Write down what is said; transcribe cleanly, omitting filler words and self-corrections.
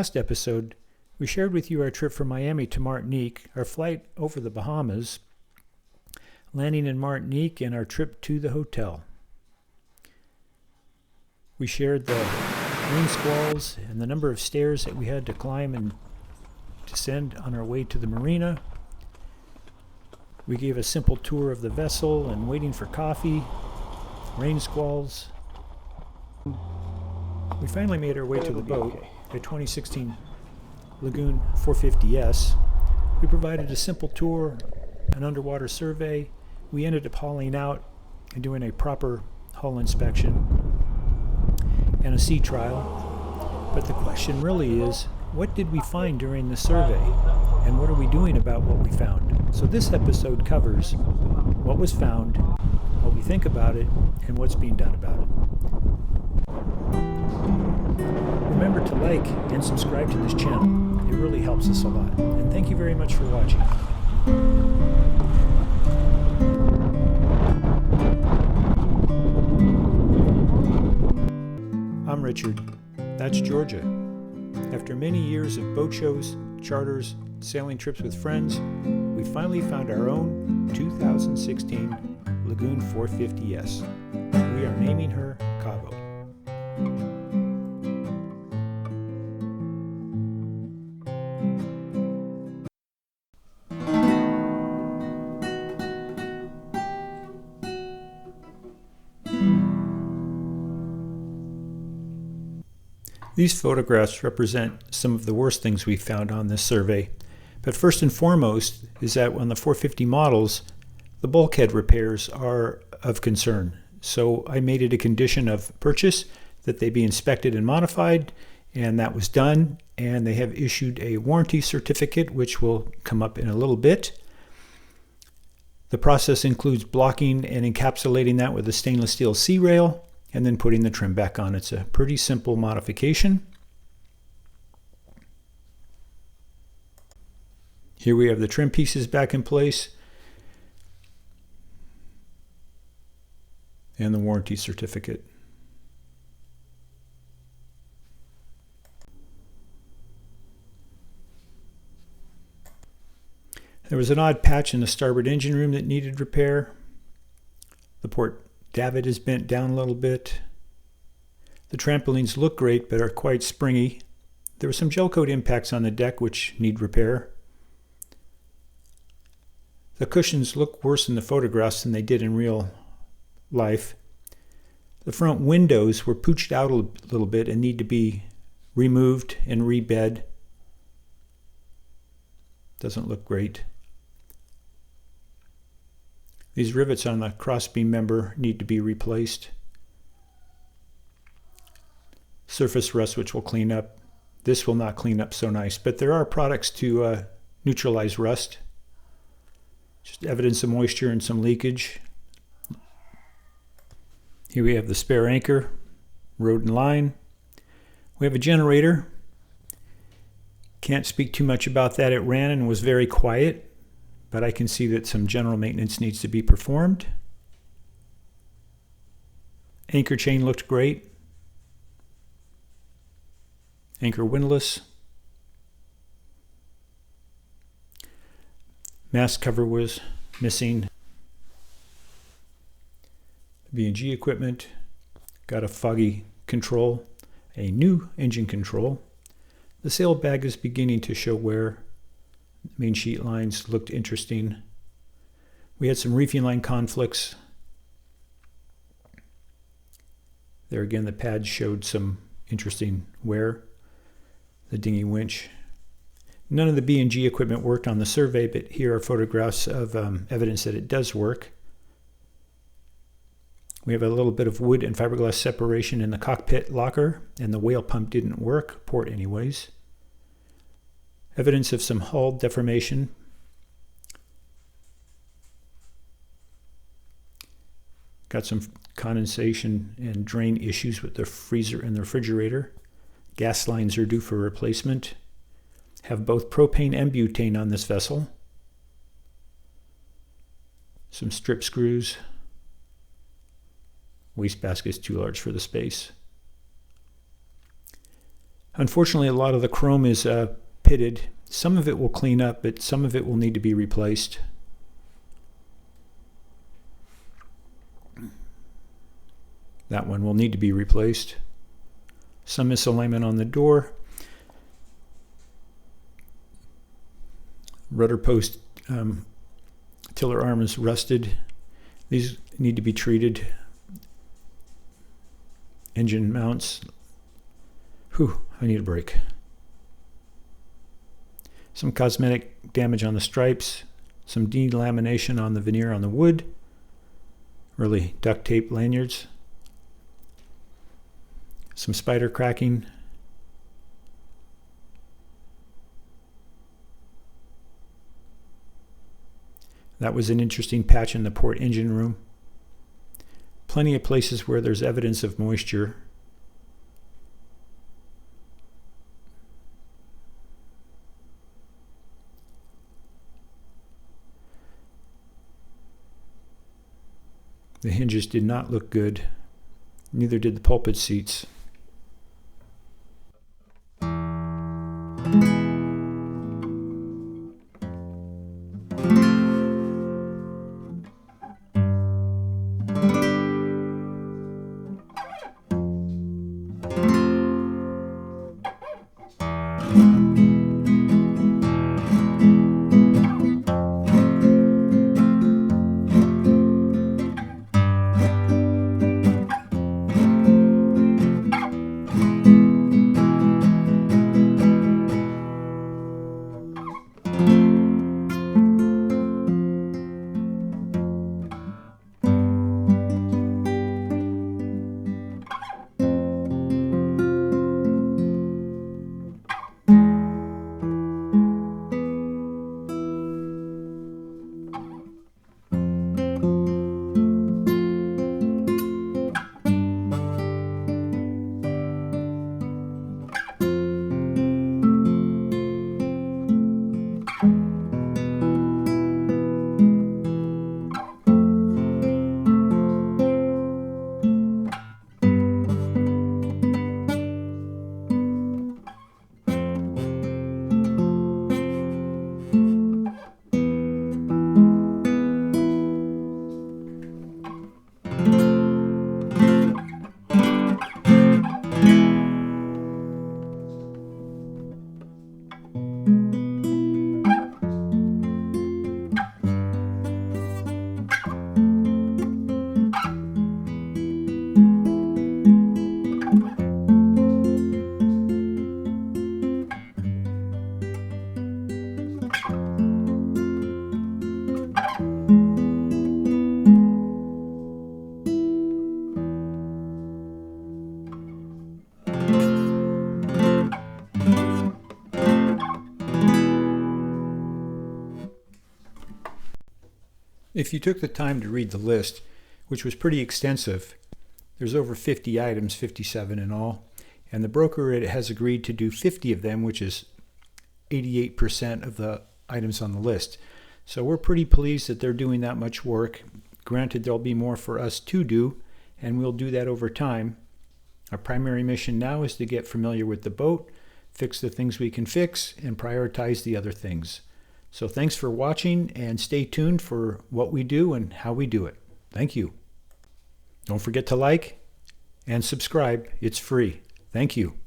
last episode, we shared with you our trip from Miami to Martinique, our flight over the Bahamas, landing in Martinique, and our trip to the hotel. We shared the rain squalls and the number of stairs that we had to climb and descend on our way to the marina. We gave a simple tour of the vessel and waiting for coffee, rain squalls. We finally made our way to the boat, a 2016 Lagoon 450S. We provided a simple tour, an underwater survey. We ended up hauling out and doing a proper hull inspection and a sea trial. But the question really is, what did we find during the survey? And what are we doing about what we found? So this episode covers what was found, what we think about it, and what's being done about it. Remember to like and subscribe to this channel. It really helps us a lot. And thank you very much for watching. I'm Richard. That's Georgia. After many years of boat shows, charters, sailing trips with friends, we finally found our own 2016 Lagoon 450S. We are naming her Cabo. These photographs represent some of the worst things we found on this survey. But first and foremost is that on the 450 models, the bulkhead repairs are of concern. So I made it a condition of purchase that they be inspected and modified, and that was done. And they have issued a warranty certificate, which will come up in a little bit. The process includes blocking and encapsulating that with a stainless steel C-rail, and then putting the trim back on. It's a pretty simple modification. Here we have the trim pieces back in place and the warranty certificate. There was an odd patch in the starboard engine room that needed repair. The port davit is bent down a little bit. The trampolines look great but are quite springy. There were some gel coat impacts on the deck which need repair. The cushions look worse in the photographs than they did in real life. The front windows were pooched out a little bit and need to be removed and rebed. Doesn't look great. These rivets on the crossbeam member need to be replaced. Surface rust, which will clean up. This will not clean up so nice, but there are products to neutralize rust. Just evidence of moisture and some leakage. Here we have the spare anchor, rode in line. We have a generator. Can't speak too much about that. It ran and was very quiet. But I can see that some general maintenance needs to be performed. Anchor chain looked great. Anchor windlass. Mast cover was missing. B&G equipment. Got a foggy control. A new engine control. The sail bag is beginning to show wear. Main sheet lines looked interesting. We had some reefing line conflicts. There again, the pads showed some interesting wear. The dinghy winch. None of the B&G equipment worked on the survey, but here are photographs of evidence that it does work. We have a little bit of wood and fiberglass separation in the cockpit locker, and the whale pump didn't work, port anyways. Evidence of some hull deformation. Got some condensation and drain issues with the freezer and the refrigerator. Gas lines are due for replacement. Have both propane and butane on this vessel. Some strip screws. Wastebasket is too large for the space. Unfortunately, a lot of the chrome is pitted. Some of it will clean up, but some of it will need to be replaced. That one will need to be replaced. Some misalignment on the door. Rudder post tiller arm is rusted. These need to be treated. Engine mounts. Whew, I need a break. Some cosmetic damage on the stripes. Some delamination on the veneer on the wood. Really duct tape lanyards. Some spider cracking. That was an interesting patch in the port engine room. Plenty of places where there's evidence of moisture. The hinges did not look good. Neither did the pulpit seats. If you took the time to read the list, which was pretty extensive, there's over 50 items, 57 in all, and the broker has agreed to do 50 of them, which is 88% of the items on the list. So we're pretty pleased that they're doing that much work. Granted, there'll be more for us to do, and we'll do that over time. Our primary mission now is to get familiar with the boat, fix the things we can fix, and prioritize the other things. So thanks for watching, and stay tuned for what we do and how we do it. Thank you. Don't forget to like and subscribe. It's free. Thank you.